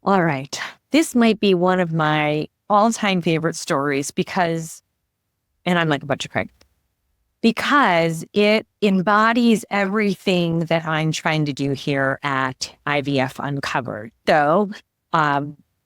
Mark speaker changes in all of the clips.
Speaker 1: All right. This might be one of my all-time favorite stories because, and I'm like a bunch of crack, because it embodies everything that I'm trying to do here at IVF Uncovered. So,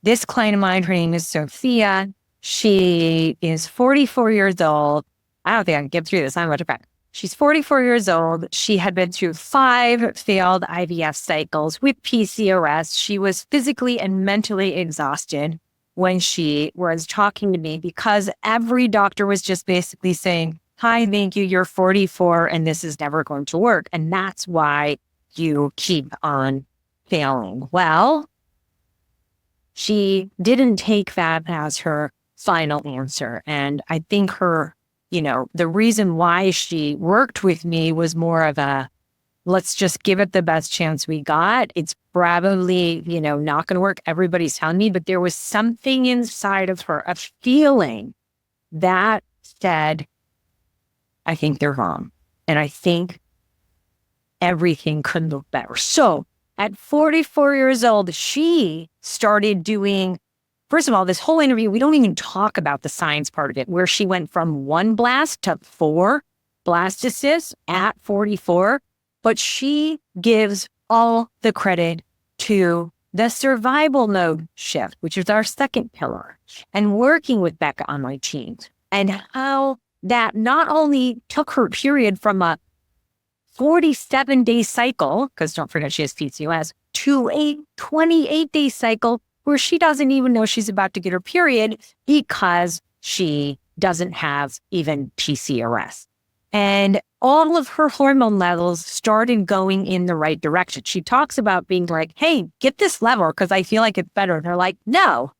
Speaker 1: this client of mine, her name is Sophia. She is 44 years old. I don't think I can get through this. I'm a bunch of crack. She's 44 years old. She had been through 5 failed IVF cycles with PCOS. She was physically and mentally exhausted when she was talking to me because every doctor was just basically saying, hi, thank you, you're 44 and this is never going to work. And that's why you keep on failing. Well, she didn't take that as her final answer. And I think the reason why she worked with me was more of a, let's just give it the best chance we got. It's probably, not going to work. Everybody's telling me, but there was something inside of her, a feeling that said, I think they're wrong. And I think everything could look better. So at 44 years old, she started doing, first of all, this whole interview, we don't even talk about the science part of it, where she went from 1 blast to 4 blastocysts at 44. But she gives all the credit to the survival mode shift, which is our second pillar, and working with Becca on my team, and how that not only took her period from a 47-day cycle, because don't forget she has PCOS, to a 28-day cycle where she doesn't even know she's about to get her period because she doesn't have even PCOS. And all of her hormone levels started going in the right direction. She talks about being like, hey, get this level because I feel like it's better. And they're like, no,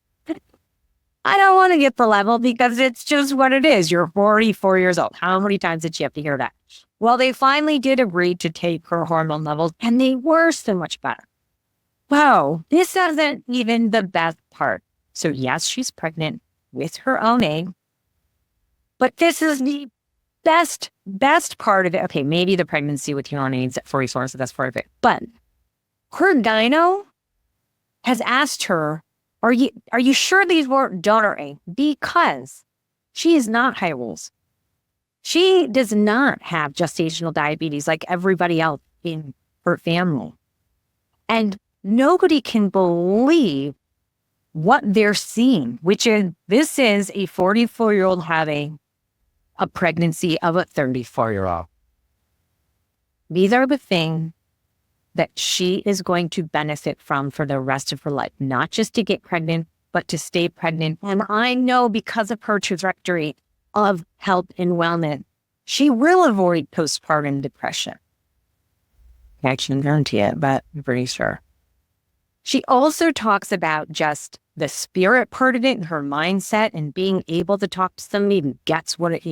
Speaker 1: I don't want to get the level because it's just what it is. You're 44 years old. How many times did she have to hear that? Well, they finally did agree to take her hormone levels and they were so much better. Wow, this isn't even the best part. So yes, she's pregnant with her own egg, but this is the best part of it. Okay, maybe the pregnancy with your own eggs at 44, so that's part of it. But her gyno has asked her, are you sure these weren't donor egg? Because she is not high rules. She does not have gestational diabetes like everybody else in her family. And nobody can believe what they're seeing, which is this is a 44-year-old having a pregnancy of a 34-year-old. These are the things that she is going to benefit from for the rest of her life, not just to get pregnant, but to stay pregnant. And I know because of her trajectory of health and wellness, she will avoid postpartum depression. I can't guarantee it, but I'm pretty sure. She also talks about just the spirit part of it and her mindset and being able to talk to somebody who gets what it,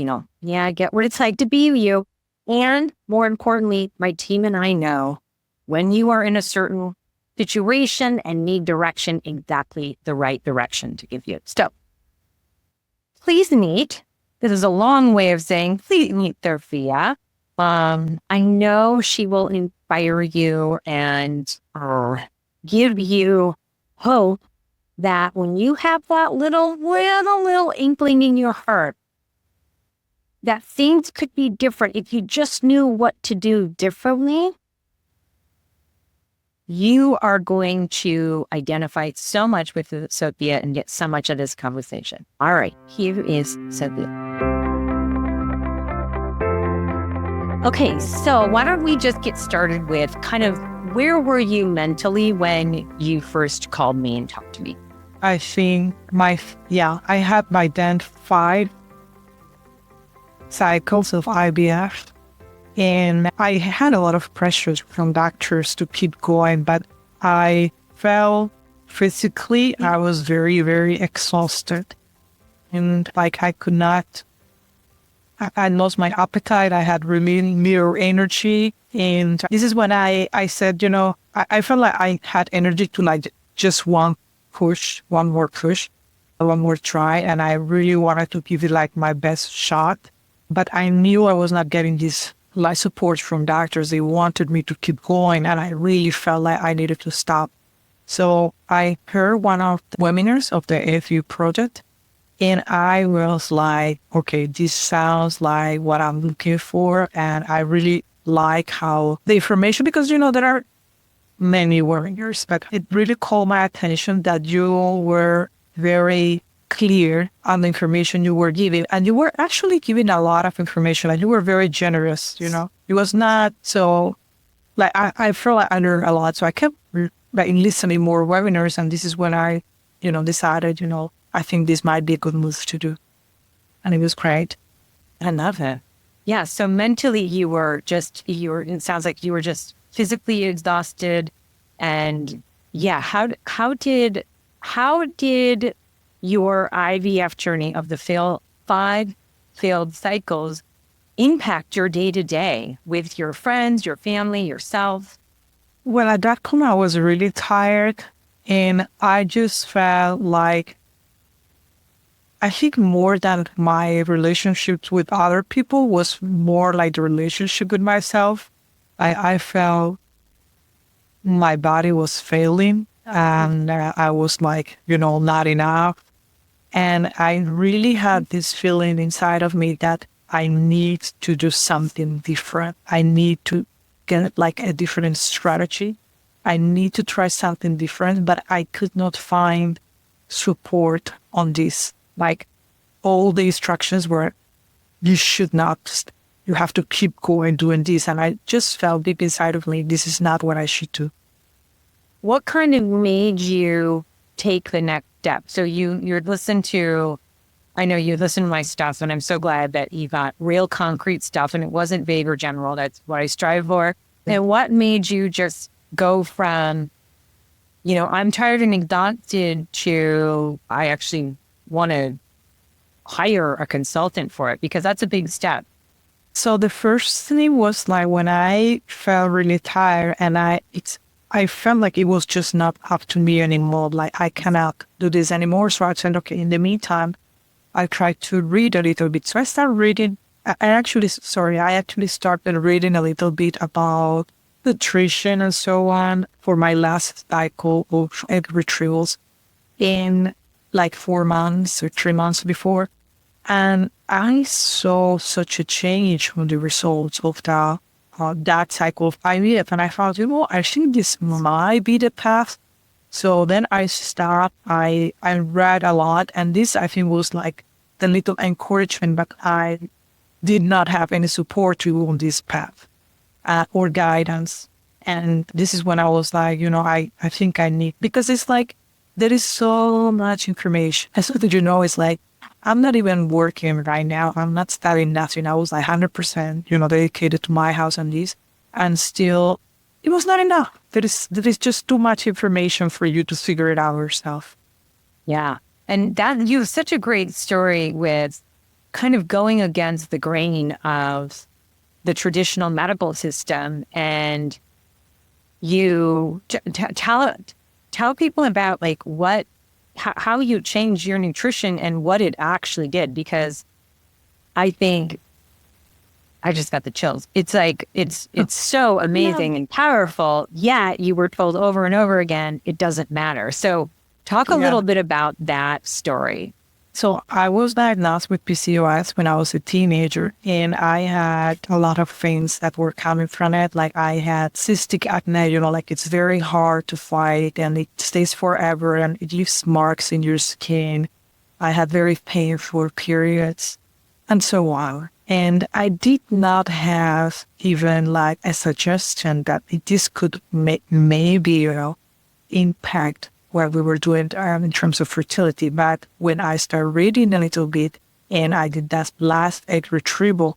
Speaker 1: get what it's like to be you. And more importantly, my team and I know when you are in a certain situation and need direction, exactly the right direction to give you. So please meet. This is a long way of saying, please meet Sophia. I know she will inspire you and give you hope that when you have that little inkling in your heart that things could be different, if you just knew what to do differently, you are going to identify so much with Sophia and get so much of this conversation. All right, here is Sophia. Okay, so why don't we just get started with kind of where were you mentally when you first called me and talked to me?
Speaker 2: I think I had my then 5 cycles of IVF, and I had a lot of pressures from doctors to keep going, but I felt physically, I was very, very exhausted, and I could not, I lost my appetite, I had really mirror energy, and this is when I said, I felt like I had energy to just one more push, one more try, and I really wanted to give it my best shot. But I knew I was not getting this support from doctors. They wanted me to keep going, and I really felt like I needed to stop. So I heard one of the webinars of the AFU project, and I was like, okay, this sounds like what I'm looking for. And I really like how the information, because, there are many warriors, but it really called my attention that you were very clear on the information you were giving. And you were actually giving a lot of information, and you were very generous, It was not so, like, I felt like I learned a lot. So I kept listening more webinars. And this is when I, decided, I think this might be a good move to do. And it was great.
Speaker 1: I love it. Yeah. So mentally it sounds like you were just physically exhausted. And yeah, how did your IVF journey of the 5 failed cycles impact your day to day with your friends, your family, yourself?
Speaker 2: Well, at that point, I was really tired, and I just felt like, I think more than my relationships with other people was more like the relationship with myself. I felt my body was failing, and I was like, not enough. And I really had this feeling inside of me that I need to do something different. I need to get like a different strategy. I need to try something different, but I could not find support on this. Like, all the instructions were, you should not, you have to keep going doing this. And I just felt deep inside of me, this is not what I should do.
Speaker 1: What kind of made you take the next step? So you'd listen to, I know you listen to my stuff, and I'm so glad that you got real concrete stuff and it wasn't vague or general. That's what I strive for. Yeah. And what made you just go from, I'm tired and exhausted to, I actually want to hire a consultant for it, because that's a big step.
Speaker 2: So the first thing was like when I felt really tired, and I felt like it was just not up to me anymore. Like, I cannot do this anymore. So I said, okay, in the meantime, I tried to read a little bit. So I started reading. I actually started reading a little bit about nutrition and so on for my last cycle of egg retrievals in like 4 months or 3 months before. And I saw such a change from the results of that cycle of IVF. And I thought, I think this might be the path. So then I stopped. I read a lot. And this, I think, was like the little encouragement, but I did not have any support to on this path or guidance. And this is when I was like, I think I need, because it's like, there is so much information. And so that, it's like, I'm not even working right now. I'm not studying nothing. I was like 100%, dedicated to my house and this. And still, it was not enough. There is just too much information for you to figure it out yourself.
Speaker 1: Yeah. And that, you have such a great story with kind of going against the grain of the traditional medical system. And you tell people about like how you changed your nutrition and what it actually did, because I think I just got the chills. It's like, it's so amazing and powerful. Yet you were told over and over again, it doesn't matter. So talk a little bit about that story.
Speaker 2: So I was diagnosed with PCOS when I was a teenager, and I had a lot of things that were coming from it. Like, I had cystic acne, like it's very hard to fight and it stays forever and it leaves marks in your skin. I had very painful periods and so on. And I did not have even like a suggestion that this could maybe, impact what we were doing in terms of fertility. But when I started reading a little bit and I did that last egg retrieval,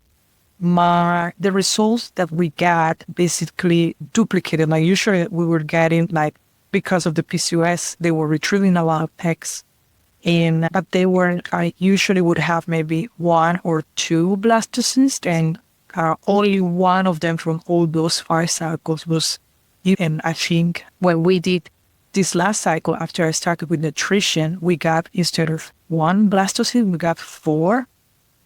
Speaker 2: the results that we got basically duplicated. Like, usually we were getting, like, because of the PCOS, they were retrieving a lot of eggs. But they weren't, I usually would have maybe 1 or 2 blastocysts, and only one of them from all those 5 cycles was, and I think when we did this last cycle, after I started with nutrition, we got, instead of 1 blastocyst, we got 4.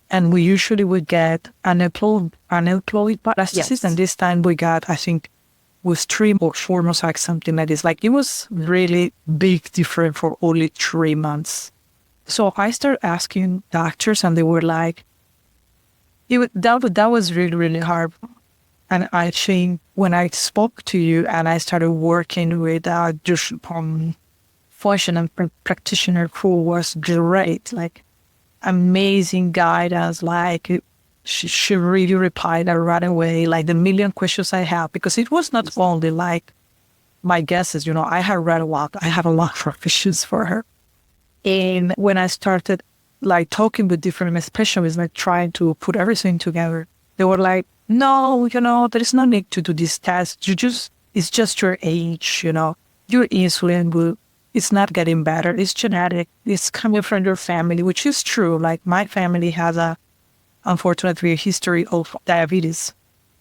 Speaker 2: And we usually would get unemployed blastocysts. Yes. And this time we got, I think, was 3 or 4 months, like something like this. Like it was really big different for only 3 months. So I started asking doctors, and they were like, that was really, really hard. And I think when I spoke to you and I started working with just functional practitioner who was great, like amazing guidance, like she really replied right away, like the million questions I have, because it was not only like my guesses, I had read a lot. I have a lot of questions for her. And when I started like talking with different specialists, like trying to put everything together, they were like, no, there is no need to do this test. It's just your age, your insulin it's not getting better. It's genetic. It's coming from your family, which is true. Like my family has unfortunately, a history of diabetes.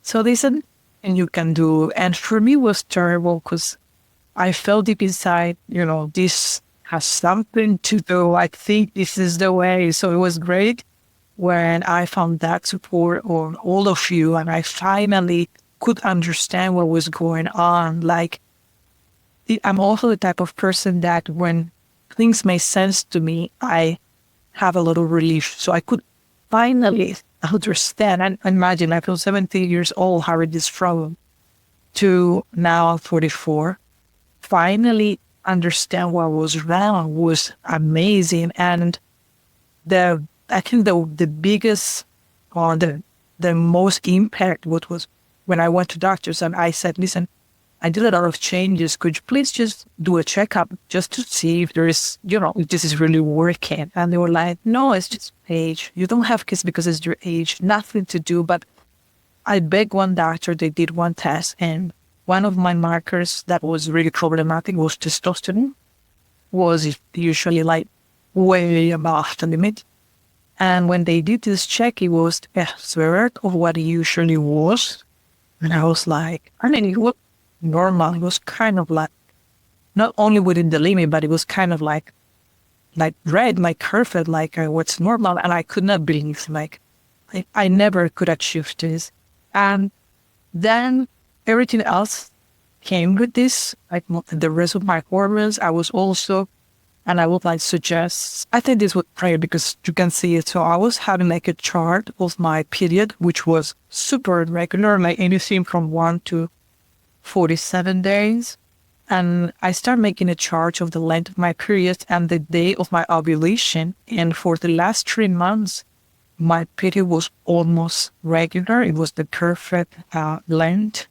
Speaker 2: So they said, and you can do, and for me it was terrible because I felt deep inside, this has something to do. I think this is the way. So it was great when I found that support on all of you, and I finally could understand what was going on. Like, I'm also the type of person that when things make sense to me, I have a little relief. So I could finally understand and imagine. I feel 17 years old having this problem to now I'm 44. Finally understand what was wrong was amazing. And I think the biggest or the most impact was when I went to doctors and I said, listen, I did a lot of changes. Could you please just do a checkup just to see if there is, if this is really working? And they were like, no, it's just age. You don't have kids because it's your age. Nothing to do. But I begged one doctor. They did one test. And one of my markers that was really problematic was testosterone. Was usually like way above the limit. And when they did this check, it was a third of what it usually was. And I was like, it was normal. It was kind of like, not only within the limit, but it was kind of like red, like perfect, like what's normal. And I could not believe, I never could achieve this. And then everything else came with this, like the rest of my hormones. I was also, and I would suggest, I think this would pray because you can see it. So I was having a chart of my period, which was super irregular, like anything from 1 to 47 days. And I started making a chart of the length of my period and the day of my ovulation. And for the last 3 months, my period was almost regular. It was the perfect length.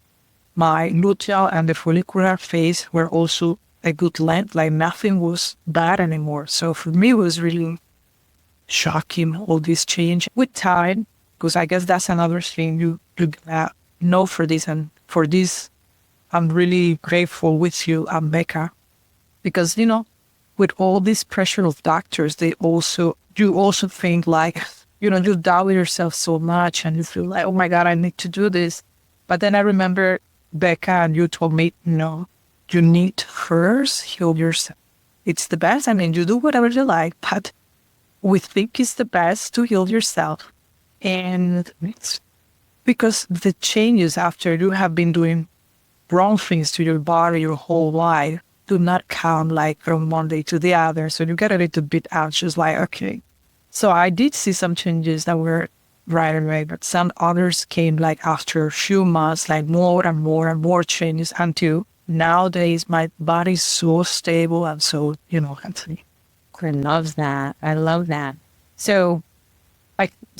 Speaker 2: My luteal and the follicular phase were also a good length, like nothing was bad anymore. So for me, it was really shocking, all this change with time, because I guess that's another thing you know for this. And for this, I'm really grateful with you, Becca, because, with all this pressure of doctors, you also think you doubt yourself so much and you feel like, oh my God, I need to do this. But then I remember, Becca, and you told me, no, you need to first heal yourself. It's the best. You do whatever you like, but we think it's the best to heal yourself. And it's because the changes after you have been doing wrong things to your body your whole life do not count from one day to the other. So you get a little bit anxious, okay. So I did see some changes that were right away, but some others came after a few months, more and more and more changes until nowadays my body's so stable and so, healthy.
Speaker 1: I love that. I love that. So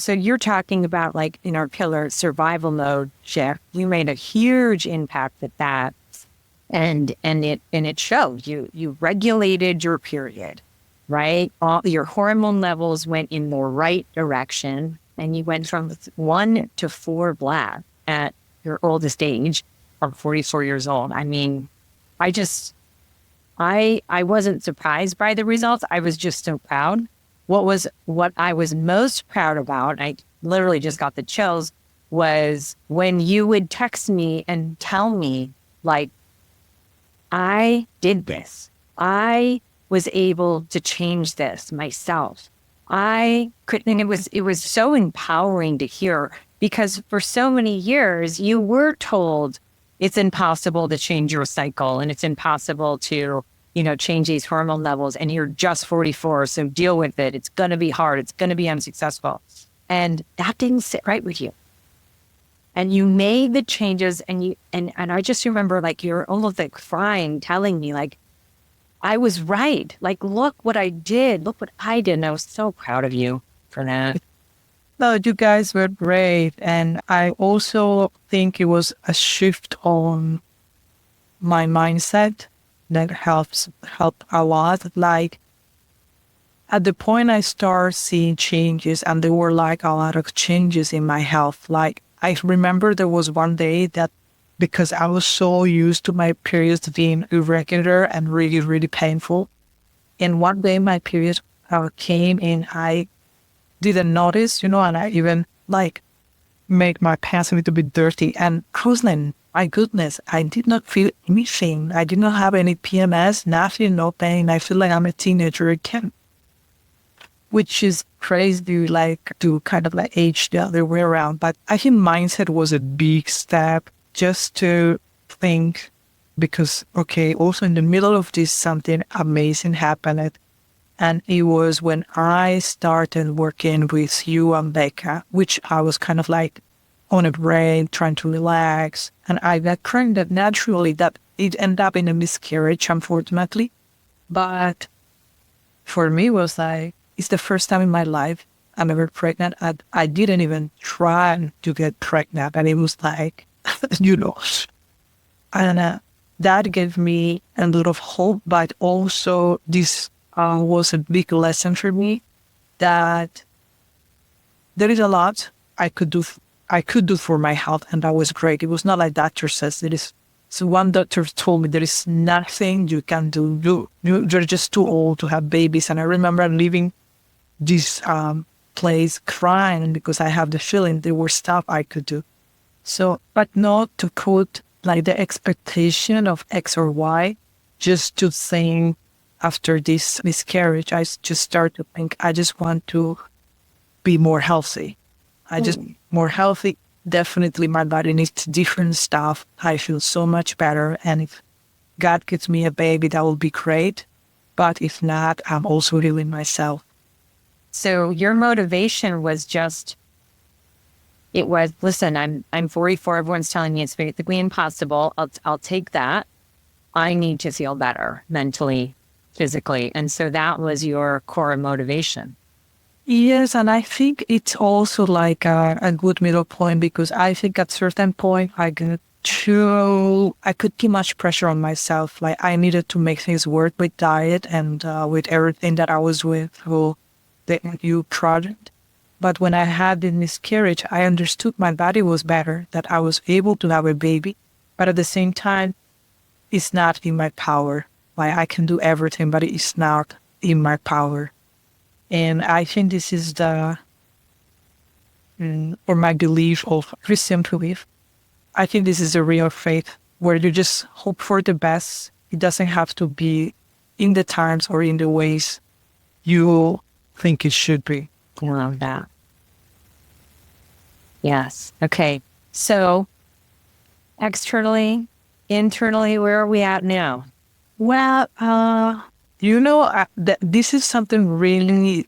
Speaker 1: you're talking about in our pillar survival mode shift, you made a huge impact at that. And it showed you regulated your period, right? All your hormone levels went in the right direction. And you went from 1 to 4 black at your oldest age, or 44 years old. I wasn't surprised by the results. I was just so proud. What I was most proud about, I literally just got the chills, was when you would text me and tell me, I did this. I was able to change this myself. I couldn't, it was so empowering to hear, because for so many years you were told it's impossible to change your cycle and it's impossible to, change these hormone levels and you're just 44. So deal with it. It's going to be hard. It's going to be unsuccessful. And that didn't sit right with you. And you made the changes and I just remember like, you're almost like crying, telling me like, I was right. Like, look what I did. Look what I did. And I was so proud of you for that.
Speaker 2: No, you guys were great. And I also think it was a shift on my mindset that helped a lot. Like at the point I started seeing changes, and there were like a lot of changes in my health. Like I remember there was one day that because I was so used to my periods being irregular and really, really painful. And one day my period came and I didn't notice, and I even like make my pants a little bit dirty. And I was like, my goodness, I did not feel anything. I did not have any PMS, nothing, no pain. I feel like I'm a teenager again, which is crazy, like to kind of like age the other way around. But I think mindset was a big step just to think, because, okay, also in the middle of this, something amazing happened. And it was when I started working with you and Becca, which I was kind of like on a break, trying to relax. And I got pregnant naturally. That it ended up in a miscarriage, unfortunately. But for me, it was like, it's the first time in my life I'm ever pregnant. I didn't even try to get pregnant. And it was like, and that gave me a lot of hope. But also this was a big lesson for me that there is a lot I could do for my health, and that was great. It was not like doctor says it is. So one doctor told me there is nothing you can do. You're just too old to have babies. And I remember leaving this place crying because I have the feeling there was stuff I could do. So, but not to put like the expectation of X or Y, just to think after this miscarriage, I just start to think, I just want to be more healthy. More healthy. Definitely my body needs different stuff. I feel so much better. And if God gives me a baby, that will be great. But if not, I'm also healing myself.
Speaker 1: So your motivation was just, it was, listen, I'm 44. Everyone's telling me it's basically impossible. I'll take that. I need to feel better mentally, physically. And so that was your core motivation.
Speaker 2: Yes, and I think it's also like a good middle point, because I think at certain point I could too much pressure on myself. Like I needed to make things work with diet and with everything that I was with through the new project. But when I had the miscarriage, I understood my body was better, that I was able to have a baby. But at the same time, it's not in my power. Like I can do everything, but it's not in my power. And I think this is or my belief of Christian belief. I think this is a real faith where you just hope for the best. It doesn't have to be in the times or in the ways you think it should be.
Speaker 1: I love that. Yes. Okay. So externally, internally, where are we at now?
Speaker 2: Well, this is something really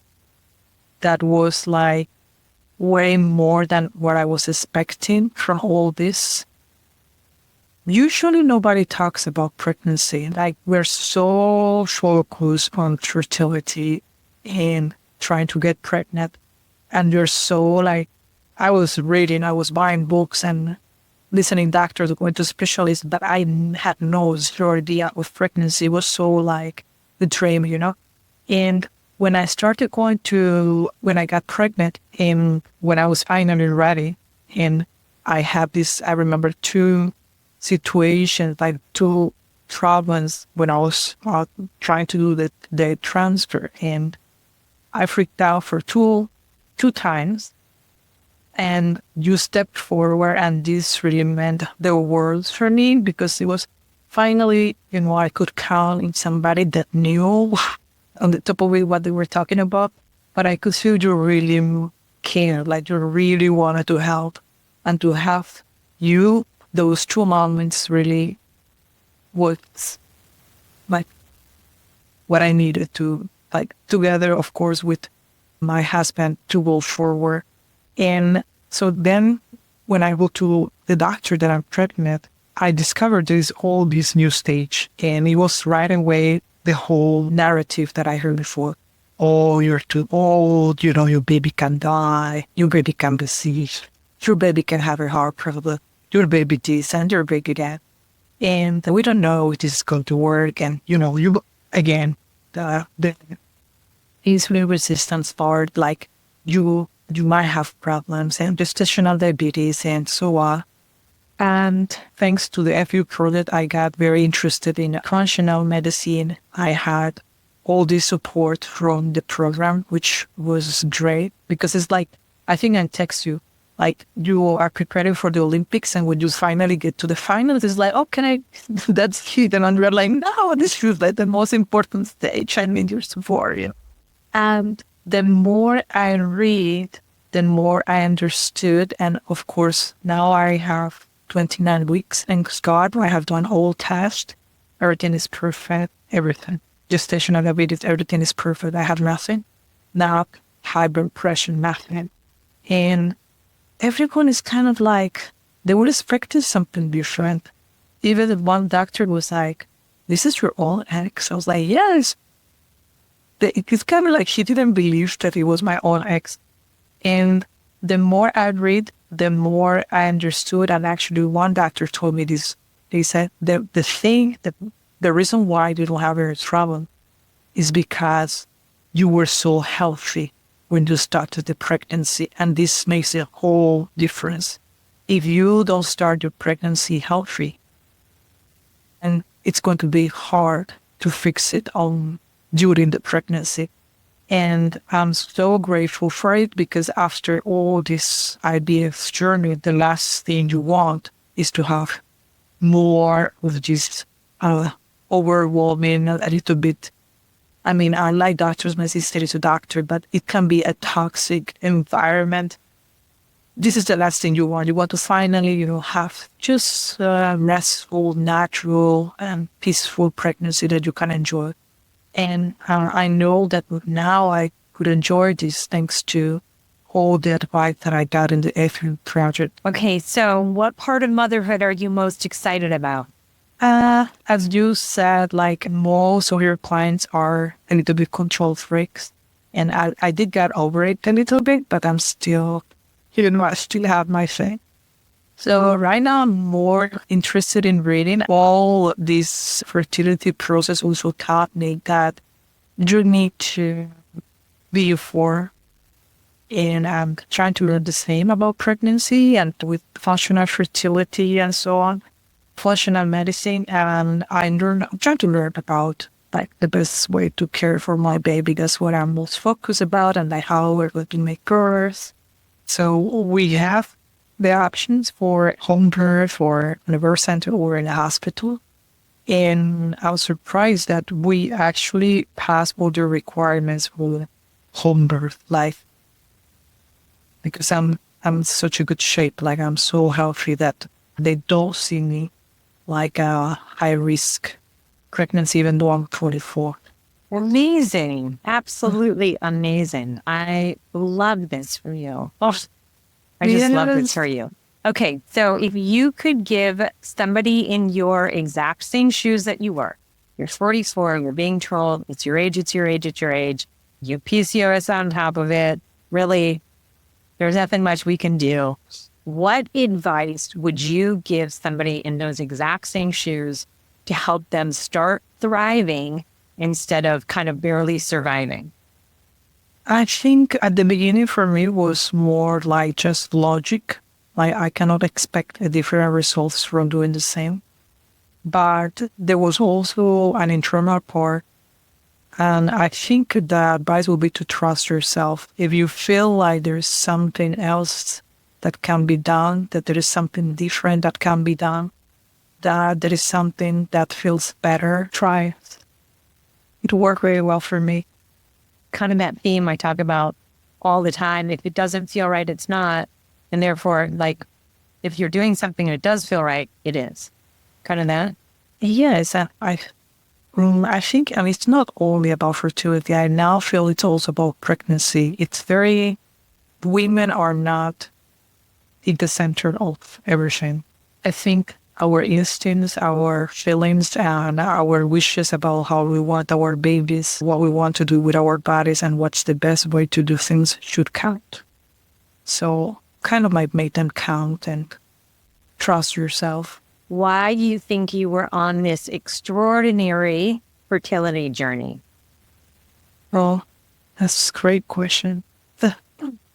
Speaker 2: that was like way more than what I was expecting from all this. Usually nobody talks about pregnancy. Like we're so focused on fertility and trying to get pregnant. And you're so like, I was buying books and listening doctors, going to specialists, but I had no idea of pregnancy. It was so like the dream, And when I started when I got pregnant and when I was finally ready, and I remember two situations, like two problems when I was trying to do the transfer, and I freaked out for two times. And you stepped forward, and this really meant the world for me, because it was finally, I could count on somebody that knew on the top of it what they were talking about. But I could feel you really cared, like you really wanted to help, and to have you those 2 moments really was like what I needed to, like, together, of course, with my husband to go forward. And so then when I go to the doctor that I'm pregnant, I discovered there's all this new stage. And it was right away the whole narrative that I heard before. Oh, you're too old, your baby can die, your baby can be sick, your baby can have a heart problem, your baby this and your baby that. And we don't know if this is going to work. And, again, the insulin resistance part, like you might have problems and gestational diabetes and so on. And thanks to the FU project, I got very interested in functional medicine. I had all this support from the program, which was great because it's like, I think I text you, like you are preparing for the Olympics and when you finally get to the finals, it's like, oh, that's it. And you're like, no, this is like the most important stage. I need your support. And the more I read, the more I understood. And of course, now I have 29 weeks. Thanks God, I have done all tests. Everything is perfect. Everything. Gestational diabetes, everything is perfect. I have nothing. Not high blood pressure, nothing. And everyone is kind of like, they were expecting something different. Even the one doctor was like, this is your own ex. I was like, yes. It's kind of like she didn't believe that it was my own ex. And the more I read, the more I understood. And actually, one doctor told me this. He said the reason why you don't have any trouble is because you were so healthy when you started the pregnancy. And this makes a whole difference. If you don't start your pregnancy healthy, and it's going to be hard to fix it during the pregnancy. And I'm so grateful for it because after all this IVF journey, the last thing you want is to have more of this overwhelming, a little bit. I mean, I like doctors, my sister is a doctor, but it can be a toxic environment. This is the last thing you want. You want to finally, have just a restful, natural, and peaceful pregnancy that you can enjoy. And I know that now I could enjoy this thanks to all the advice that I got in the FU project.
Speaker 1: Okay, so what part of motherhood are you most excited about?
Speaker 2: As you said, like most of your clients are a little bit control freaks. And I did get over it a little bit, but I'm still, I still have my thing. So right now I'm more interested in reading. All this fertility process also taught me that you need to be informed. And I'm trying to learn the same about pregnancy and with functional fertility and so on, functional medicine. And I'm trying to learn about like the best way to care for my baby. That's what I'm most focused about, and like how we're going to make birth. So we have the options for home birth or in a birth center or in a hospital. And I was surprised that we actually passed all the requirements for home birth life. Because I'm such a good shape, like I'm so healthy that they don't see me like a high risk pregnancy, even though I'm 24.
Speaker 1: Amazing. Absolutely amazing. I love this for you. Oh, I just love this for you. Okay, so if you could give somebody in your exact same shoes that you were, you're 44, you're being told, it's your age, it's your age, it's your age, you have PCOS on top of it, really, there's nothing much we can do. What advice would you give somebody in those exact same shoes to help them start thriving instead of kind of barely surviving?
Speaker 2: I think at the beginning for me was more like just logic. Like I cannot expect a different results from doing the same. But there was also an internal part. And I think the advice will be to trust yourself. If you feel like there's something else that can be done, that there is something different that can be done, that there is something that feels better, try it. It worked very well for me.
Speaker 1: Kind of that theme I talk about all the time. If it doesn't feel right, it's not. And therefore, like, if you're doing something and it does feel right, it is. Kind of that.
Speaker 2: Yes, and I think, and it's not only about fertility. I now feel it's also about pregnancy. Women are not in the center of everything. I think our instincts, our feelings, and our wishes about how we want our babies, what we want to do with our bodies, and what's the best way to do things should count. So kind of might make them count and trust yourself.
Speaker 1: Why do you think you were on this extraordinary fertility journey?
Speaker 2: Well, that's a great question.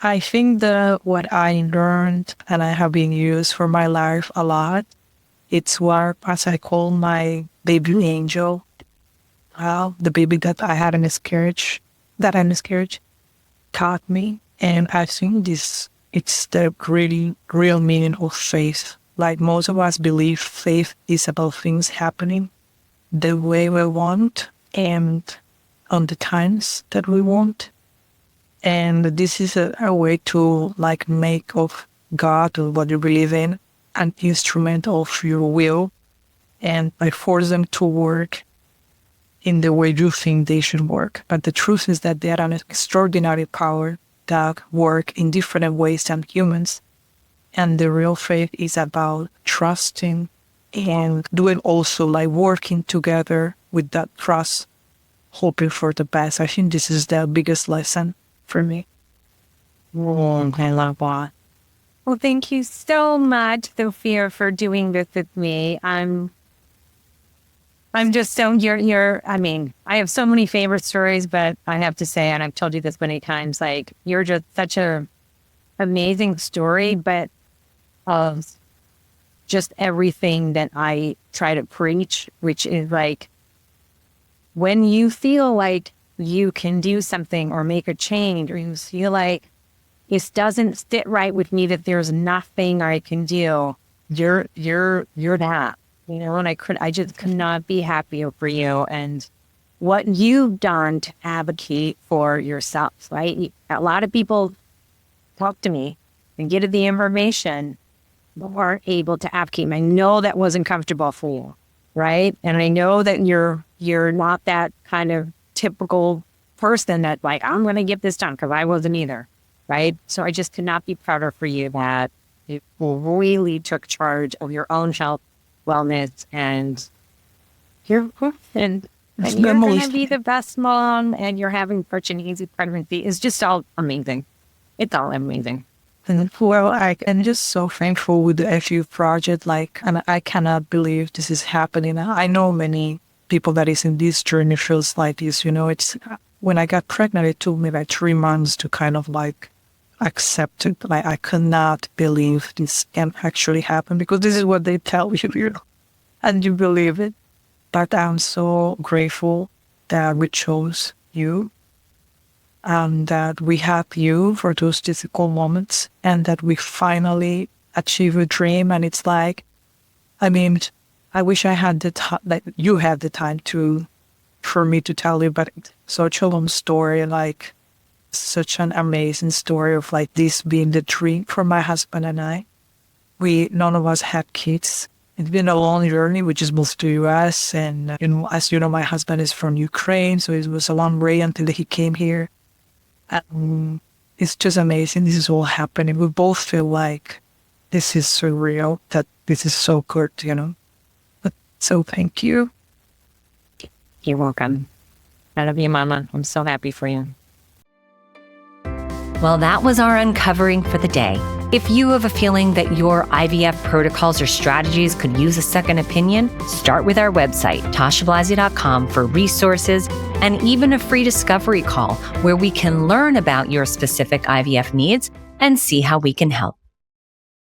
Speaker 2: I think that what I learned and I have been used for my life a lot, it's what, as I call my baby angel, the baby that I had in miscarriage, taught me. And I think it's the really real meaning of faith. Like most of us believe faith is about things happening the way we want and on the times that we want. And this is a way to like make of God or what you believe in an instrument of your will, and I force them to work in the way you think they should work. But the truth is that they are an extraordinary power that work in different ways than humans. And the real faith is about trusting and doing also like working together with that trust, hoping for the best. I think this is the biggest lesson for me.
Speaker 1: I love that. Well, thank you so much, Sophia, for doing this with me. I'm just so I mean, I have so many favorite stories, but I have to say, and I've told you this many times, like you're just such a amazing story, but of just everything that I try to preach, which is like when you feel like you can do something or make a change, or you feel like this doesn't sit right with me, that there's nothing I can do, you're that, you know, and I just could not be happier for you and what you've done to advocate for yourself, right? A lot of people talk to me and get the information, but weren't able to advocate. And I know that wasn't comfortable for you, right? And I know that you're not that kind of typical person that like, I'm going to get this done, because I wasn't either, right? So I just could not be prouder for you that you really took charge of your own health, wellness, and you're going to be the best mom, and you're having such an easy pregnancy. It's just all amazing. It's all amazing.
Speaker 2: And well, I'm just so thankful with the FU project. And I cannot believe this is happening. I know many people that is in this journey feels like this. You know, it's when I got pregnant, it took me like 3 months to kind of like accept it. Like I could not believe this can actually happen, because this is what they tell you, and you believe it. But I'm so grateful that we chose you, and that we have you for those difficult moments, and that we finally achieve a dream. And it's like, I mean, I wish I had the time, like you had the time for me to tell you, but it's such a long story, like such an amazing story of like this being the dream for my husband and I. None of us had kids. It's been a long journey. We just moved to US, and as you know, my husband is from Ukraine, so it was a long way until he came here. It's just amazing. This is all happening. We both feel like this is surreal, that this is so good, you know. But so thank you.
Speaker 1: You're welcome. I love you, Mama. I'm so happy for you.
Speaker 3: Well, that was our uncovering for the day. If you have a feeling that your IVF protocols or strategies could use a second opinion, start with our website, tashablasi.com, for resources and even a free discovery call where we can learn about your specific IVF needs and see how we can help.